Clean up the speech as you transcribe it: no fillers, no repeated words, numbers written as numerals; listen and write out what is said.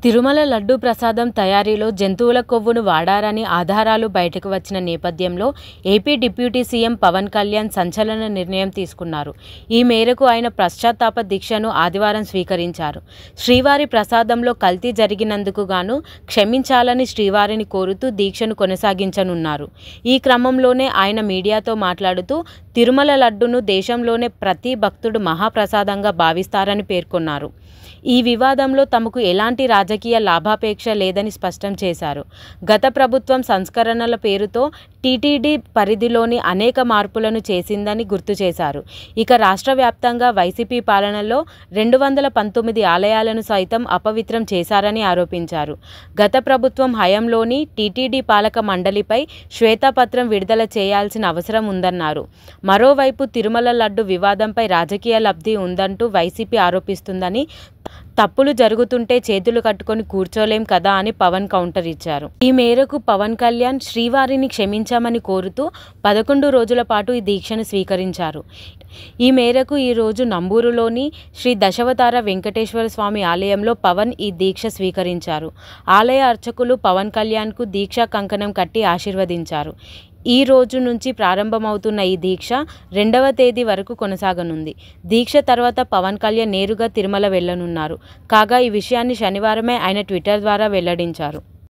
తిరుమల లడ్డూ ప్రసాదం తయారీలో జంతువుల కొవ్వును వాడారని ఆధారాలు బయటకు వచ్చిన నేపథ్యంలో AP deputy CM Pawan Kalyan సంచలన నిర్ణయం తీసుకున్నారు. ఈ మేరకు ఆయన పశ్చాత్తాప దీక్షను ఆదివారం స్వీకరించారు. శ్రీవారి ప్రసాదంలో కల్తీ జరిగినందుకు గాను క్షమించాలని శ్రీవారిని కోరుతూ దీక్షను కొనసాగించనున్నారు. ఈ క్రమంలోనే ఆయన మీడియాతో మాట్లాడుతూ తిరుమల లడ్డూను దేశంలోనే ప్రతి భక్తుడు మహాప్రసాదంగా భావిస్తారని పేర్కొన్నారు. ఈ వివాదంలో తమకు ఎలాంటి రాజకీయ లాభాపేక్ష లేదని స్పష్టం చేశారు. గత ప్రభుత్వం సంస్కరణల పేరుతో టీటీడీ పరిధిలోని అనేక మార్పులను చేసిందని గుర్తు చేశారు. ఇక రాష్ట్ర వ్యాప్తంగా వైసీపీ పాలనలో 219 ఆలయాలను సైతం అపవిత్రం చేశారని ఆరోపించారు. గత ప్రభుత్వం హయాంలోని టీటీడీ పాలక మండలిపై శ్వేతపత్రం విడుదల చేయాల్సిన అవసరం ఉందన్నారు. మరోవైపు తిరుమల లడ్డు వివాదంపై రాజకీయ లబ్ధి ఉందంటూ వైసీపీ ఆరోపిస్తుందని, తప్పులు జరుగుతుంటే చేతులు కట్టుకొని కూర్చోలేం కదా అని పవన్ కౌంటర్ ఇచ్చారు. ఈ మేరకు పవన్ కళ్యాణ్ శ్రీవారిని క్షమించామని కోరుతూ 11 రోజుల పాటు ఈ దీక్షను స్వీకరించారు. ఈ మేరకు ఈరోజు నంబూరులోని శ్రీ దశావతార వెంకటేశ్వర స్వామి ఆలయంలో పవన్ ఈ దీక్ష స్వీకరించారు. ఆలయ అర్చకులు పవన్ కళ్యాణ్కు దీక్షా కంకణం కట్టి ఆశీర్వదించారు. ఈ రోజు నుంచి ప్రారంభమవుతున్న ఈ దీక్ష 2వ తేదీ వరకు కొనసాగనుంది. దీక్ష తర్వాత పవన్ కళ్యాణ్ నేరుగా తిరుమల వెళ్లనున్నారు. కాగా ఈ విషయాన్ని శనివారమే ఆయన ట్విట్టర్ ద్వారా వెల్లడించారు.